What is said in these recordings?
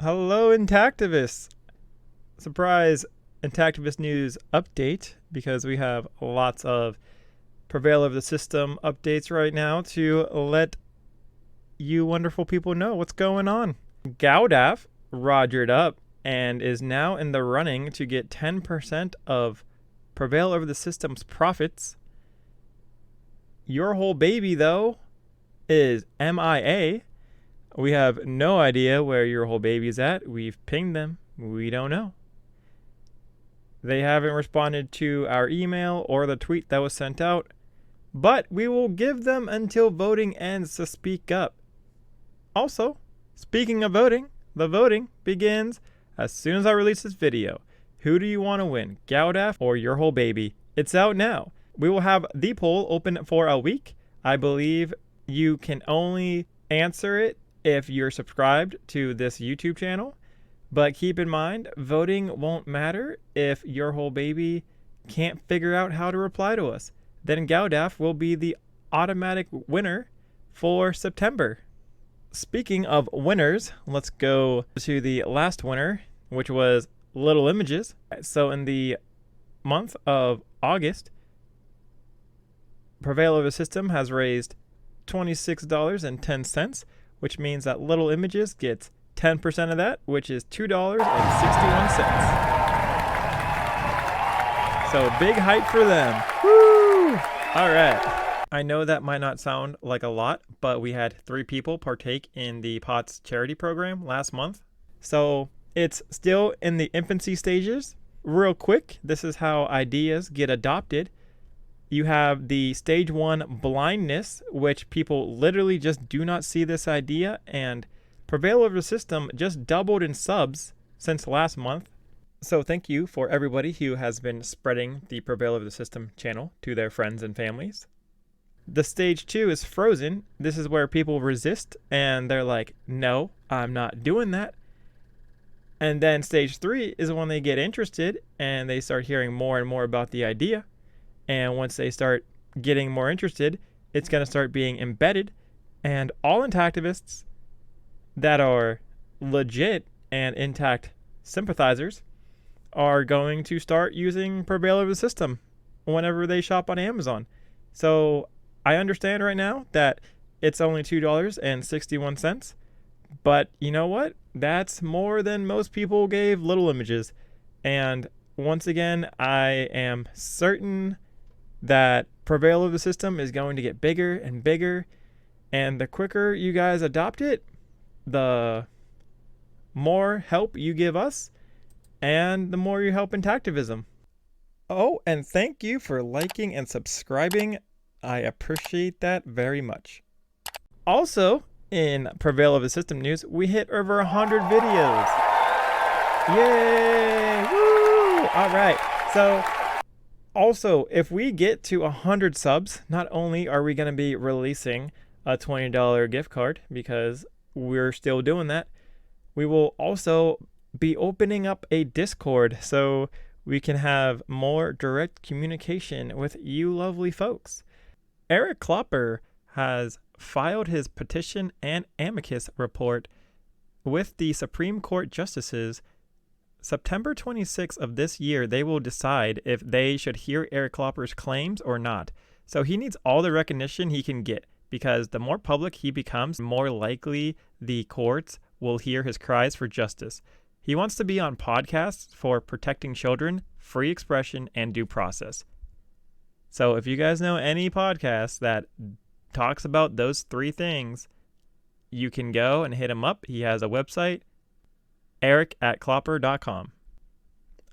Hello, Intactivists! Surprise Intactivist news update, because we have lots of Prevail of the System updates right now to let you wonderful people know what's going on. GALDEF rogered up and is now in the running to get 10% of Prevail over the System's profits. Your whole baby, though, is MIA. We have no idea where your whole baby's at. We've pinged them. We don't know. They haven't responded to our email or the tweet that was sent out, but we will give them until voting ends to speak up. Also, speaking of voting, the voting begins as soon as I release this video. Who do you want to win, GALDEF or your whole baby? It's out now. We will have the poll open for a week. I believe you can only answer it if you're subscribed to this YouTube channel. But keep in mind, voting won't matter if your whole baby can't figure out how to reply to us. Then GALDEF will be the automatic winner for September. Speaking of winners, let's go to the last winner, which was Little Images. So in the month of August, Prevail of the System has raised $26.10, which means that Little Images gets 10% of that, which is $2.61. So big hype for them. Woo! All right. I know that might not sound like a lot, but we had 3 people partake in the POTS charity program last month. So it's still in the infancy stages. Real quick, this is how ideas get adopted. You have the stage 1 blindness, which people literally just do not see this idea, and Prevail over the System just doubled in subs since last month. So thank you for everybody who has been spreading the Prevail over the System channel to their friends and families. The stage 2 is frozen. This is where people resist and they're like, no, I'm not doing that. And then stage 3 is when they get interested and they start hearing more and more about the idea. And once they start getting more interested, it's going to start being embedded. And all Intactivists that are legit and intact sympathizers are going to start using Prevail over the System whenever they shop on Amazon. So I understand right now that it's only $2.61, but you know what? That's more than most people gave Little Images. And once again, I am certain that Prevail of the System is going to get bigger and bigger, and the quicker you guys adopt it, the more help you give us, and the more you help Intactivism. Oh, and thank you for liking and subscribing. I appreciate that very much. Also, in Prevail of the System news, we hit over 100 videos. Yay! Woo! All right, so also, if we get to 100 subs, not only are we going to be releasing a $20 gift card, because we're still doing that, we will also be opening up a Discord so we can have more direct communication with you lovely folks. Eric Clopper has filed his petition and amicus report with the Supreme Court justices. September 26th of this year, they will decide if they should hear Eric Clopper's claims or not. So he needs all the recognition he can get, because the more public he becomes, the more likely the courts will hear his cries for justice. He wants to be on podcasts for protecting children, free expression, and due process. So if you guys know any podcast that talks about those 3 things, you can go and hit him up. He has a website, eric@clopper.com.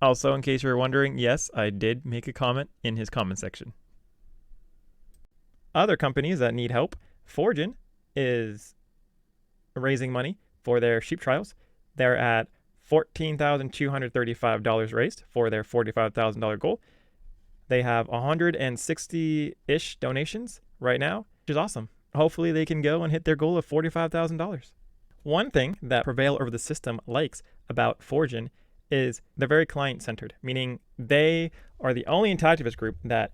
Also, in case you're wondering, yes, I did make a comment in his comment section. Other companies that need help, Foregen is raising money for their sheep trials. They're at $14,235 raised for their $45,000 goal. They have 160-ish donations right now, which is awesome. Hopefully they can go and hit their goal of $45,000. One thing that Prevail over the System likes about Foregen is they're very client-centered, meaning they are the only Intactivist group that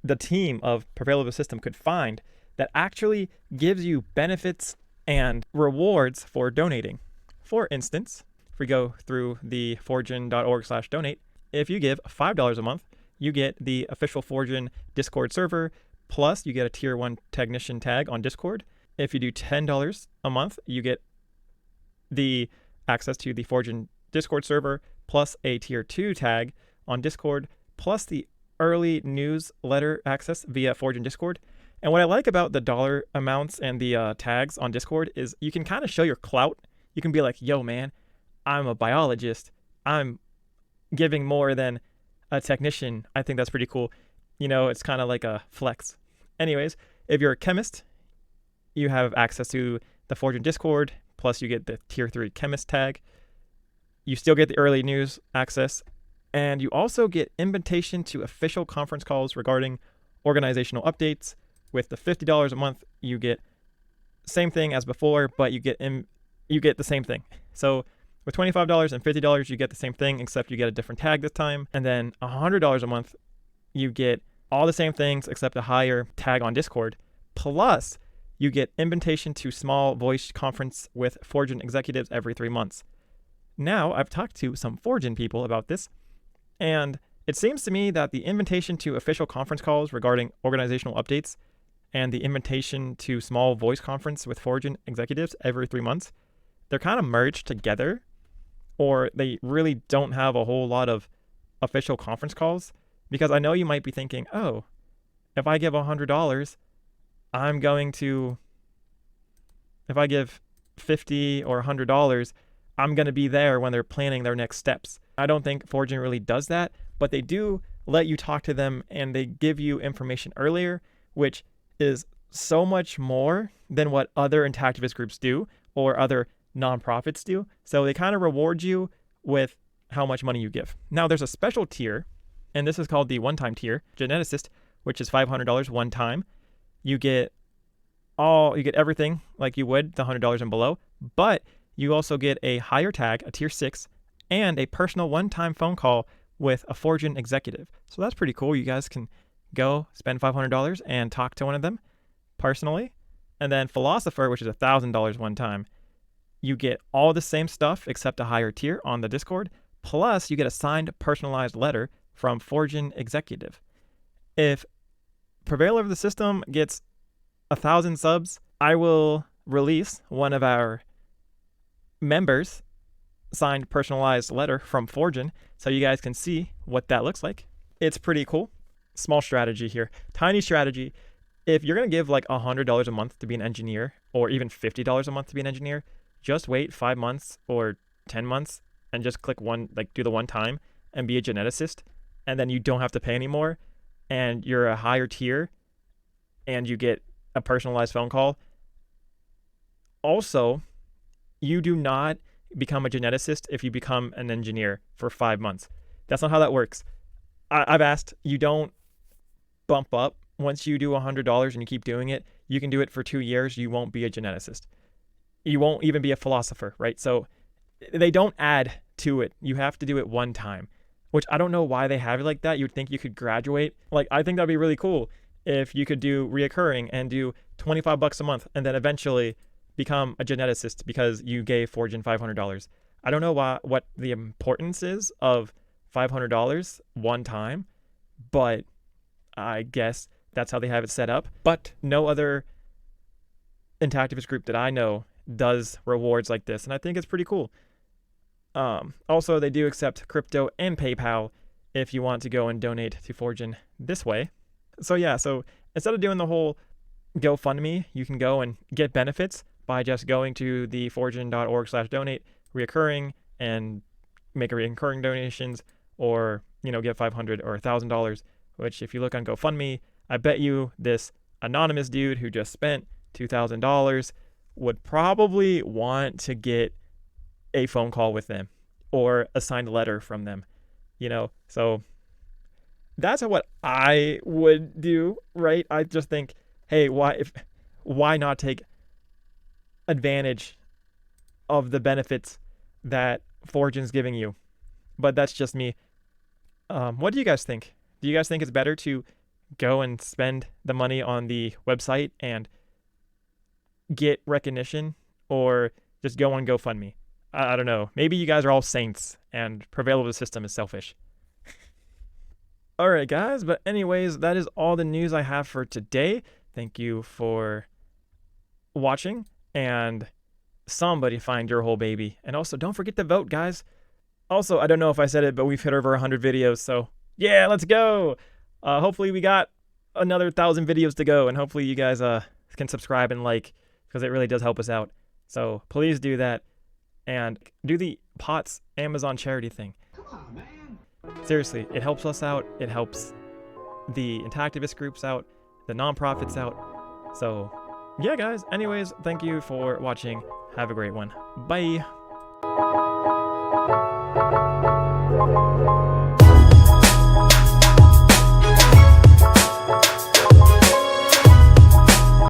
the team of Prevail over the System could find that actually gives you benefits and rewards for donating. For instance, if we go through the foregen.org/donate, if you give $5 a month, you get the official Foregen Discord server, plus you get a tier 1 technician tag on Discord. If you do $10 a month, you get the access to the Foregen Discord server, plus a tier 2 tag on Discord, plus the early newsletter access via Foregen Discord. And what I like about the dollar amounts and the tags on Discord is you can kind of show your clout. You can be like, yo, man, I'm a biologist. I'm giving more than a technician. I think that's pretty cool. You know, it's kind of like a flex. Anyways, if you're a chemist, you have access to the Foregen Discord, plus you get the tier 3 chemist tag. You still get the early news access, and you also get invitation to official conference calls regarding organizational updates. With the $50 a month, you get same thing as before, but you get the same thing. So with $25 and $50, you get the same thing, except you get a different tag this time. And then $100 a month, you get all the same things except a higher tag on Discord. Plus, you get invitation to small voice conference with Foregen executives every 3 months. Now, I've talked to some Foregen people about this, and it seems to me that the invitation to official conference calls regarding organizational updates and the invitation to small voice conference with Foregen executives every 3 months, they're kind of merged together, or they really don't have a whole lot of official conference calls. Because I know you might be thinking, oh, if I give $100, if I give $50 or $100, I'm going to be there when they're planning their next steps. I don't think Foregen really does that, but they do let you talk to them and they give you information earlier, which is so much more than what other Intactivist groups do or other nonprofits do. So they kind of reward you with how much money you give. Now there's a special tier, and this is called the one-time tier, Geneticist, which is $500 one time. You get everything like you would, the $100 and below, but you also get a higher tag, a tier 6, and a personal one-time phone call with a Foregen executive. So that's pretty cool. You guys can go spend $500 and talk to one of them personally. And then Philosopher, which is $1,000 one time, you get all the same stuff except a higher tier on the Discord. Plus, you get a signed personalized letter from Foregen executive. If Prevail of the System gets 1,000 subs, I will release one of our members' signed personalized letter from Foregen so you guys can see what that looks like. It's pretty cool. Small strategy here. Tiny strategy. If you're going to give like $100 a month to be an engineer, or even $50 a month to be an engineer, just wait 5 months or 10 months and just click one, like do the one time and be a geneticist. And then you don't have to pay anymore. And you're a higher tier and you get a personalized phone call. Also, you do not become a geneticist if you become an engineer for 5 months. That's not how that works. I've asked, you don't bump up. Once you do $100 and you keep doing it, you can do it for 2 years. You won't be a geneticist. You won't even be a philosopher, right? So they don't add to it. You have to do it one time, which I don't know why they have it like that. You'd think you could graduate. Like, I think that'd be really cool if you could do reoccurring and do $25 a month and then eventually become a geneticist because you gave Foregen $500. I don't know what the importance is of $500 one time, but I guess that's how they have it set up. But no other Intactivist group that I know does rewards like this, and I think it's pretty cool. Also, they do accept crypto and PayPal if you want to go and donate to Foregen this way. So yeah, so instead of doing the whole GoFundMe, you can go and get benefits by just going to the foregen.org/donate, reoccurring, and make a reoccurring donations, or, get $500 or $1,000, which if you look on GoFundMe, I bet you this anonymous dude who just spent $2,000 would probably want to get a phone call with them or a signed letter from them, So that's what I would do, right? I just think, hey, why not take advantage of the benefits that Foregen's giving you? But that's just me. What do you guys think? Do you guys think it's better to go and spend the money on the website and get recognition, or just go on GoFundMe? I don't know. Maybe you guys are all saints and Prevail of the system is selfish. Alright guys, but anyways, that is all the news I have for today. Thank you for watching, and somebody find your whole baby. And also, don't forget to vote, guys. Also, I don't know if I said it, but we've hit over 100 videos, so yeah, let's go! Hopefully we got another 1,000 videos to go, and hopefully you guys can subscribe and like, because it really does help us out. So please do that, and do the POTS Amazon charity thing. Come on, man. Seriously, it helps us out, it helps the Intactivist groups out, the nonprofits out. So yeah guys, anyways, thank you for watching. Have a great one. Bye!